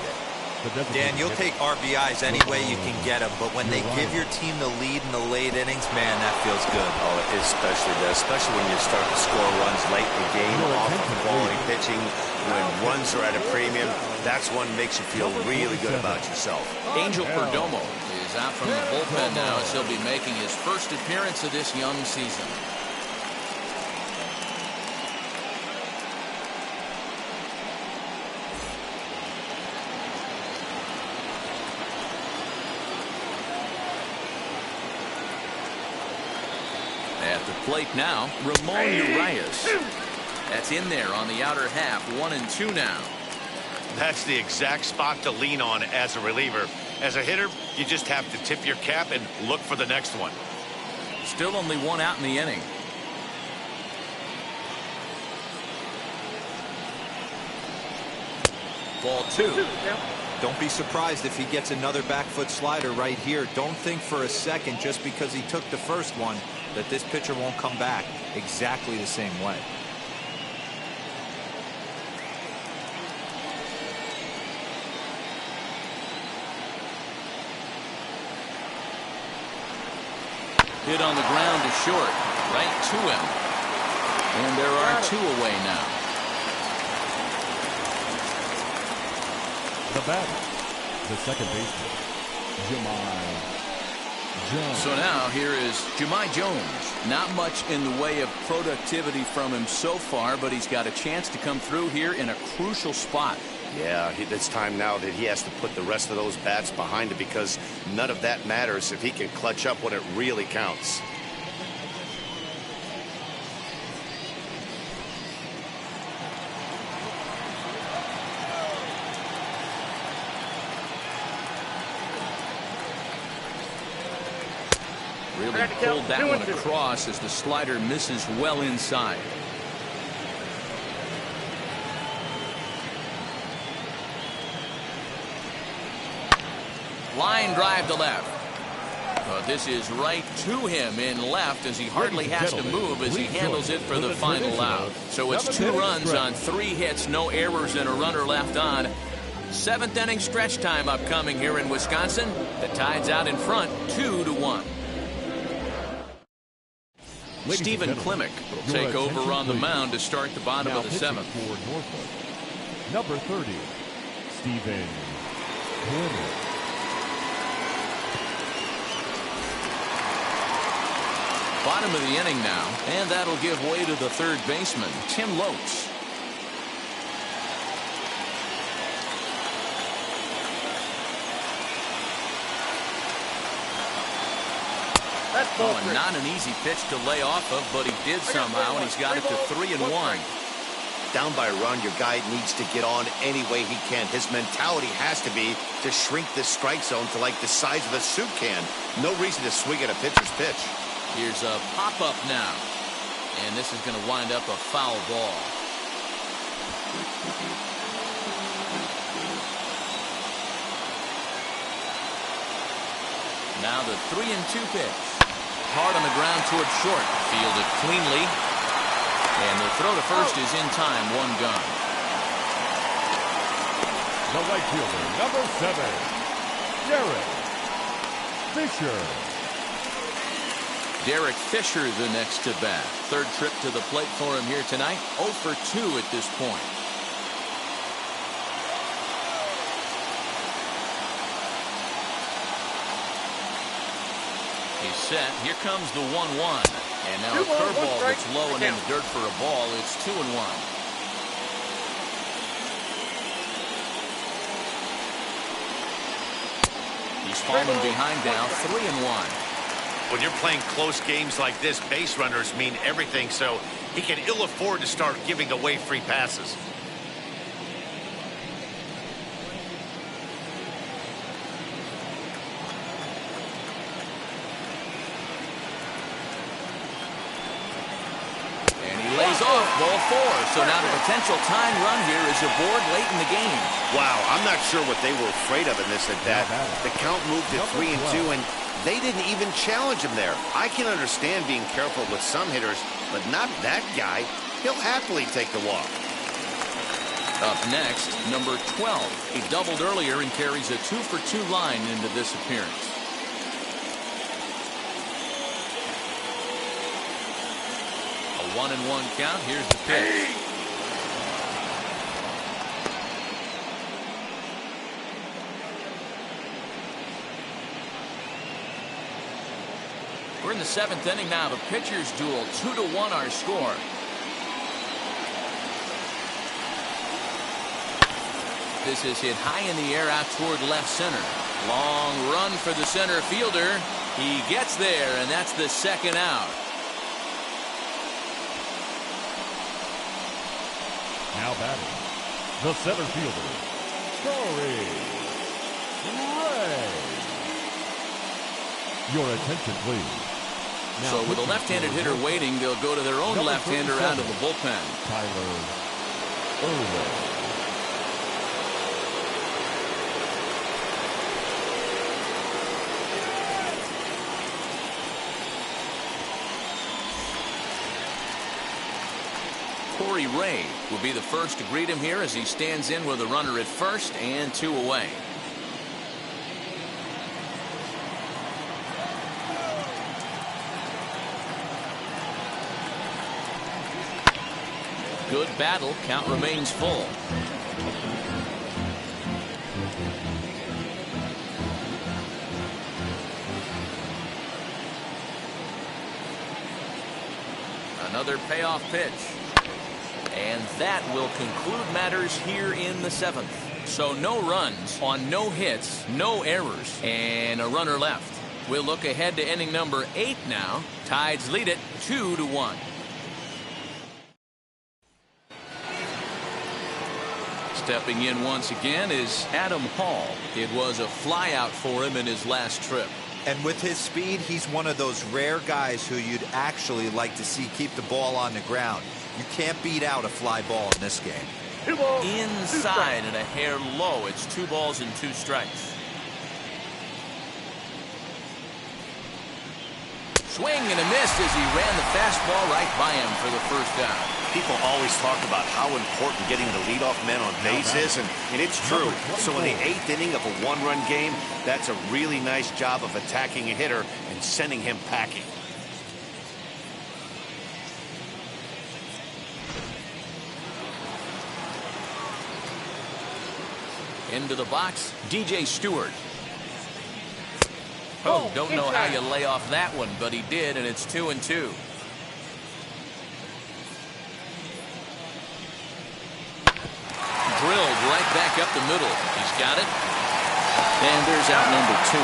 Dan, you'll take RBIs any way you can get them, but when they give your team the lead in the late innings, man, that feels good. Oh, it especially does, especially when you start to score runs late in the game off of quality pitching. When runs are at a premium, that's one makes you feel really good about yourself. Angel Perdomo is out from the bullpen now as he'll be making his first appearance of this young season. At the plate now, Ramon Urias. That's in there on the outer half, 1-2 now. That's the exact spot to lean on as a reliever. As a hitter, you just have to tip your cap and look for the next one. Still only one out in the inning. Ball 2. Don't be surprised if he gets another back foot slider right here. Don't think for a second, just because he took the first one, that this pitcher won't come back exactly the same way. Hit on the ground to short, right to him. And there are 2 away now. The batter, the second baseman, Jahmai Jones. So now here is Jahmai Jones. Not much in the way of productivity from him so far, but he's got a chance to come through here in a crucial spot. Yeah, it's time now that he has to put the rest of those bats behind it, because none of that matters if he can clutch up when it really counts. Really pulled that one across as the slider misses well inside. Line drive to left. But this is right to him in left as he hardly has to move as he handles it for the final out. So it's 2 runs on 3 hits, no errors, and a runner left on. 7th inning stretch time upcoming here in Wisconsin. The Tide's out in front, 2-1. Stephen Klimek will take over on the mound to start the bottom of the 7th. For Norfolk, number 30, Stephen Klimek. Bottom of the inning now, and that'll give way to the third baseman, Tim Lopes. Not an easy pitch to lay off of, but he did somehow, and he's got it to 3-1. Down by a run, your guy needs to get on any way he can. His mentality has to be to shrink this strike zone to like the size of a soup can. No reason to swing at a pitcher's pitch. Here's a pop-up now, and this is going to wind up a foul ball. Now the 3-2 pitch. Hard on the ground towards short. Fielded cleanly. And the throw to first is in time. 1 gone. The right fielder, number 7, Derek Fisher. Derek Fisher the next to bat. 3rd trip to the plate for him here tonight. 0 for 2 at this point. He's set. Here comes the 1-1. And now a curveball that's low and in the dirt for a ball. It's 2-1. He's falling behind now. 3-1. When you're playing close games like this, base runners mean everything, so He can ill afford to start giving away free passes. Lays off ball 4. So now the potential tying run here is aboard late in the game. Wow, I'm not sure what they were afraid of in this at bat. The count moved to 3-2, and they didn't even challenge him there. I can understand being careful with some hitters, but not that guy. He'll happily take the walk. Up next, number 12. He doubled earlier and carries a 2-for-2 line into this appearance. A 1-1 count. Here's the pitch. We're in the 7th inning now. The pitchers duel. 2-1 our score. This is hit high in the air out toward left center. Long run for the center fielder. He gets there, and that's the second out. Now batting, the center fielder, Ray. Your attention, please. Now, so with a left-handed hitter waiting, they'll go to their own left-hander out of the bullpen. Tyler Irwin. Ray will be the first to greet him here as he stands in with a runner at first and 2 away. Good battle. Count remains full. Another payoff pitch. And that will conclude matters here in the 7th. So no runs on no hits, no errors, and a runner left. We'll look ahead to inning number 8 now. Tides lead it 2-1. Stepping in once again is Adam Hall. It was a flyout for him in his last trip. And with his speed, he's one of those rare guys who you'd actually like to see keep the ball on the ground. You can't beat out a fly ball in this game. Inside and a hair low. It's 2 balls and 2 strikes. Swing and a miss as he ran the fastball right by him for the first down. People always talk about how important getting the leadoff man on base is, and it's true. So in the 8th inning of a 1-run game, that's a really nice job of attacking a hitter and sending him packing. Into the box, DJ Stewart. Oh, don't know how you lay off that one, but he did, and it's 2-2. Drilled right back up the middle. He's got it. And there's out number 2.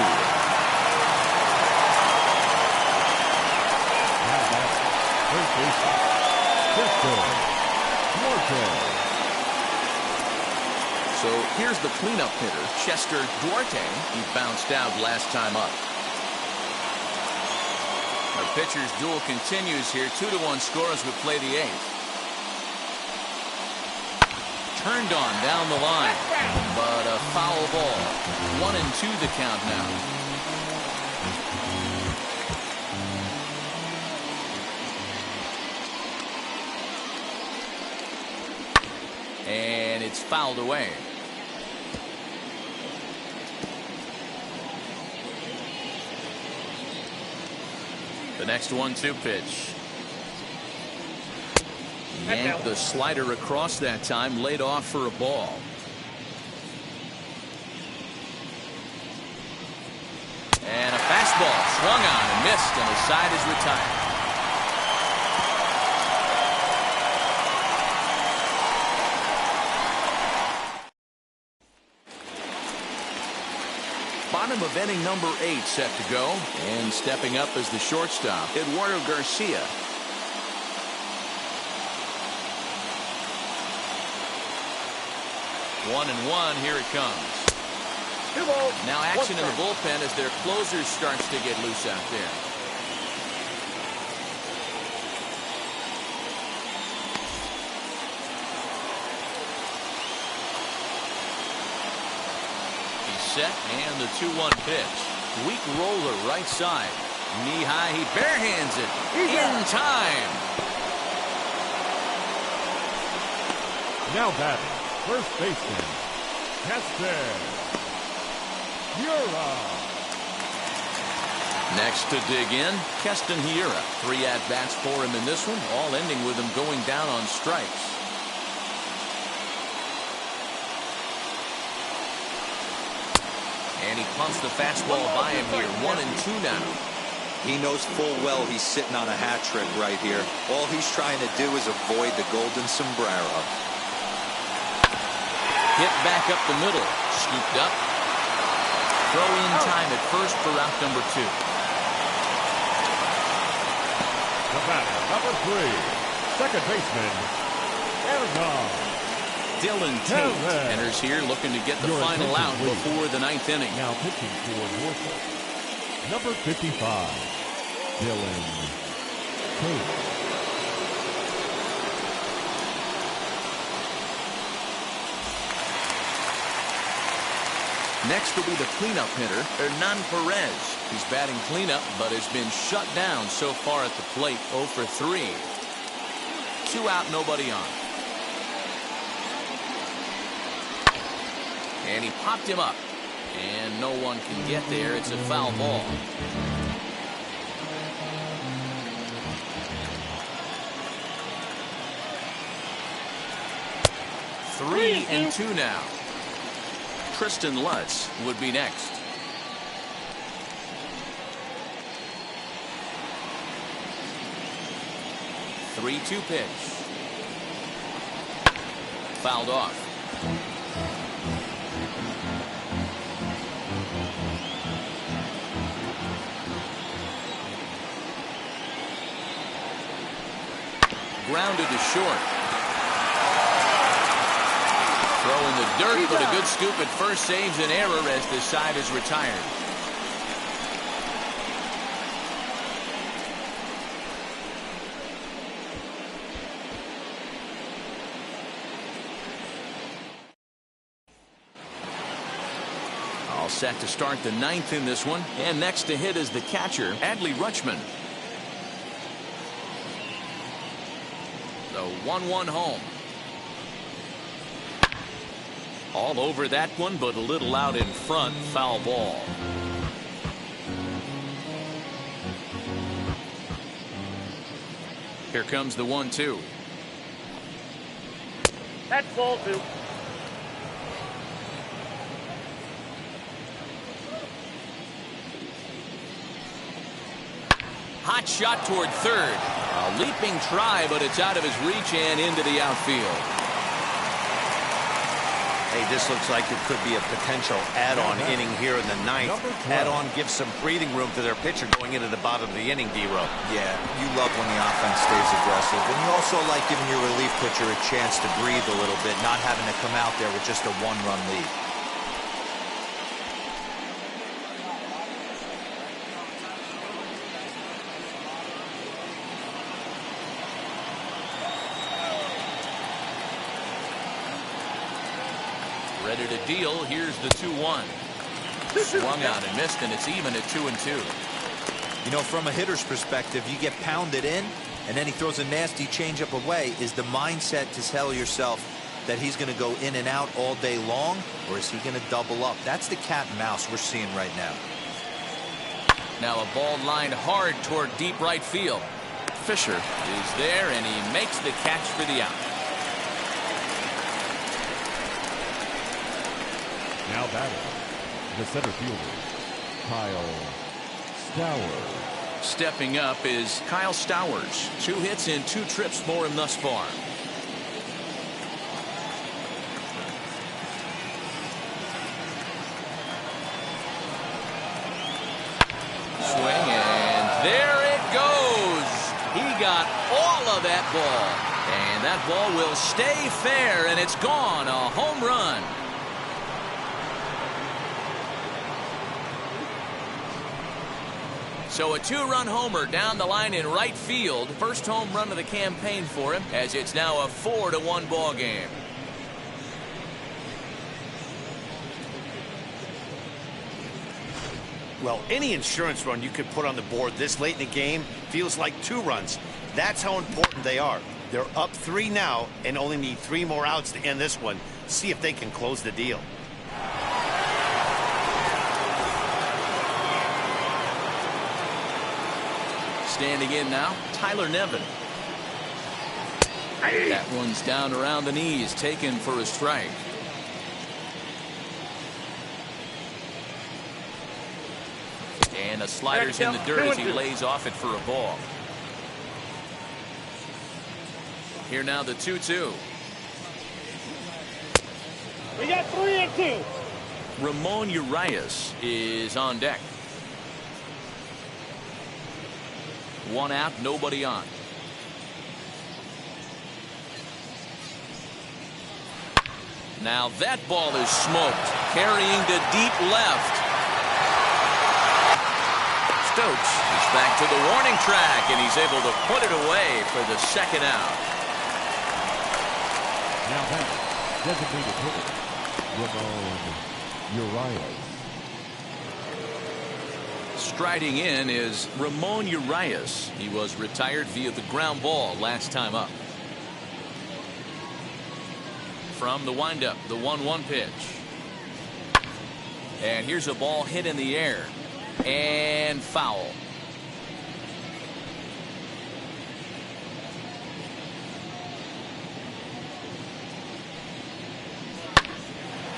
Now that's first baseman, So here's the cleanup hitter, Chester Duarte. He bounced out last time up. Our pitcher's duel continues here. 2-1 score as we play the 8th. Turned on down the line, but a foul ball. 1-2 the count now. And it's fouled away. The next 1-2 pitch. Yanked the slider across that time, laid off for a ball. And a fastball swung on and missed, and the side is retired. Bottom of inning number 8 set to go, and stepping up as the shortstop, Eduardo Garcia. 1-1. Here it comes. 2 balls. Now action in the 1 bullpen as their closer starts to get loose out there. He's set, and the 2-1 pitch. Weak roller right side. Knee high, he barehands it in time. Now batting, first baseman, Next to dig in, Keston Hiura. 3 at-bats for him in this one, all ending with him going down on strikes. And he pumps the fastball by him here. 1-2 now. He knows full well he's sitting on a hat trick right here. All he's trying to do is avoid the golden sombrero. Hit back up the middle. Scooped up. Throw in time at first for out number 2. The batter, number 3, second baseman, Dylan Tate enters here looking to get the final out before the 9th inning. Now pitching for Norfolk, number 55, Dylan Tate. Next will be the cleanup hitter, Hernan Perez. He's batting cleanup, but has been shut down so far at the plate. 0 for 3. 2 out, nobody on. And he popped him up. And no one can get there. It's a foul ball. Three and 2 now. Tristan Lutz would be next. Three-two pitch. Fouled off. Grounded to short. Throw in the dirt, but a good scoop at first saves an error as the side is retired. All set to start the 9th in this one. And next to hit is the catcher, Adley Rutschman. The 1-1 home. All over that one, but a little out in front. Foul ball. Here comes the 1-2. That's ball 2. Hot shot toward third. A leaping try, but it's out of his reach and into the outfield. Hey, this looks like it could be a potential add-on inning here in the 9th. Add-on gives some breathing room to their pitcher going into the bottom of the inning, D-Row. Yeah, you love when the offense stays aggressive. And you also like giving your relief pitcher a chance to breathe a little bit, not having to come out there with just a 1-run lead. Ready to deal. Here's the 2-1. Swung out and missed, and it's even at 2-2. You know, from a hitter's perspective, you get pounded in, and then he throws a nasty changeup away. Is the mindset to tell yourself that he's going to go in and out all day long, or is he going to double up? That's the cat and mouse we're seeing right now. Now a ball lined hard toward deep right field. Fisher is there, and he makes the catch for the out. Now batting, the center fielder, Kyle Stowers. Stepping up is Kyle Stowers. 2 hits in 2 trips for him thus far. Swing, and there it goes. He got all of that ball. And that ball will stay fair, and it's gone. A home run. So a two-run homer down the line in right field. First home run of the campaign for him, as it's now a 4-1 ball game. Well, any insurance run you could put on the board this late in the game feels like 2 runs. That's how important they are. They're up 3 now and only need 3 more outs to end this one. See if they can close the deal. Standing in now, Tyler Nevin. That one's down around the knees, taken for a strike. And the slider's in the dirt as he lays off it for a ball. Here now the 2-2. We got 3-2. Ramon Urias is on deck. 1 out, nobody on. Now that ball is smoked, carrying to deep left. Stokes is back to the warning track, and he's able to put it away for the 2nd out. Now back, designated hitter, Ramon Urias. Striding in is Ramon Urias. He was retired via the ground ball last time up. From the windup, the 1-1 pitch. And here's a ball hit in the air. And foul.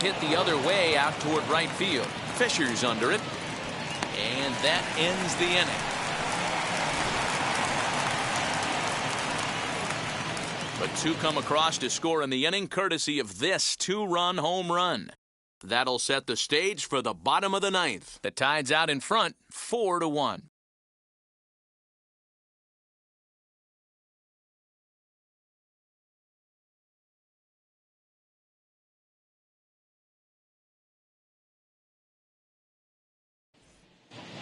Hit the other way out toward right field. Fisher's under it. And that ends the inning. But 2 come across to score in the inning, courtesy of this 2-run home run. That'll set the stage for the bottom of the 9th. The Tide's out in front, 4-1.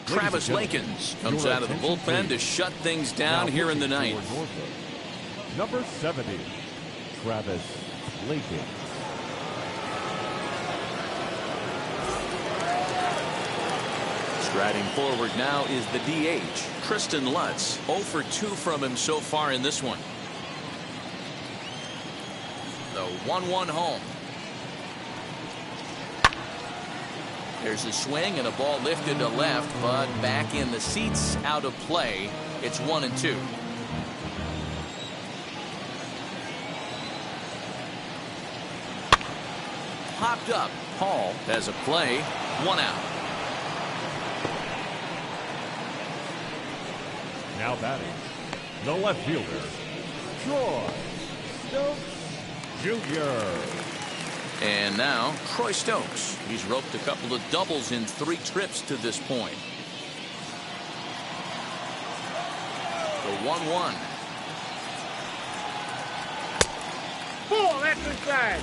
Travis Lakins comes out of the bullpen to shut things down here in the 9th. Number 70, Travis Lakins. Striding forward now is the DH, Tristan Lutz. 0 for 2 from him so far in this one. The 1-1 home. There's a swing and a ball lifted to left, but back in the seats, out of play. It's 1-2. Popped up. Paul has a play. 1 out. Now batting, the left fielder, Troy Stokes Jr. And now Troy Stokes. He's roped a couple of doubles in 3 trips to this point. The 1-1. Ball, that's inside.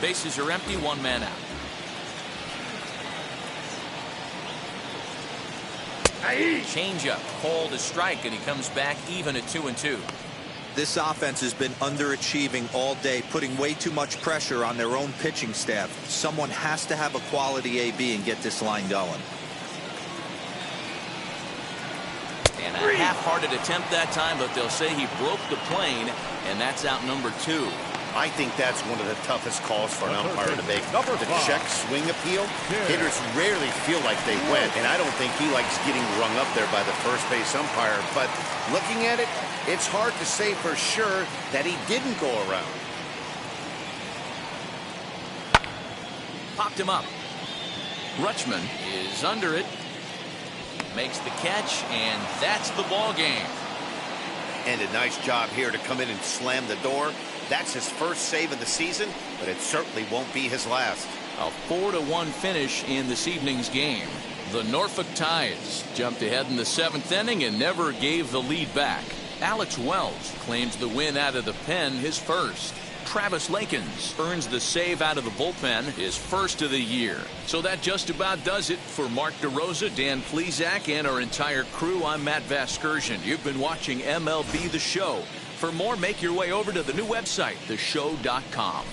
Bases are empty, 1 man out. Changeup, called a strike, and he comes back even at 2-2. This offense has been underachieving all day, putting way too much pressure on their own pitching staff. Someone has to have a quality AB and get this line going. And a half-hearted attempt that time, but they'll say he broke the plane, and that's out number 2. I think that's one of the toughest calls for an umpire to make. The check swing appeal. Hitters rarely feel like they went, and I don't think he likes getting rung up there by the first base umpire. But looking at it, it's hard to say for sure that he didn't go around. Popped him up. Rutschman is under it. Makes the catch, and that's the ball game. And a nice job here to come in and slam the door. That's his first save of the season, but it certainly won't be his last. A 4-1 finish in this evening's game. The Norfolk Tides jumped ahead in the 7th inning and never gave the lead back. Alex Wells claims the win out of the pen, his first. Travis Lakins earns the save out of the bullpen, his first of the year. So that just about does it. For Mark DeRosa, Dan Plesac, and our entire crew, I'm Matt Vasgersian. You've been watching MLB The Show. For more, make your way over to the new website, theshow.com.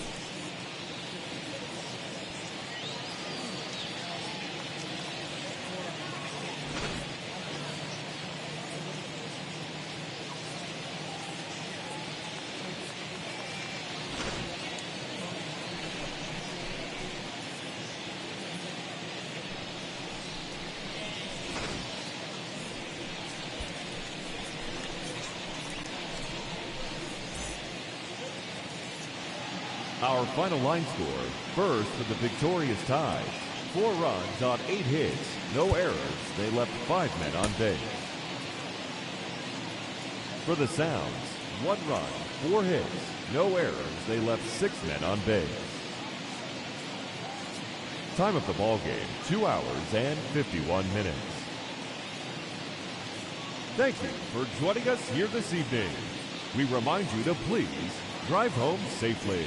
Our final line score, first for the victorious Ties. 4 runs on 8 hits, no errors. They left 5 men on base. For the Sounds, 1 run, 4 hits, no errors. They left 6 men on base. Time of the ball game, 2 hours and 51 minutes. Thank you for joining us here this evening. We remind you to please drive home safely.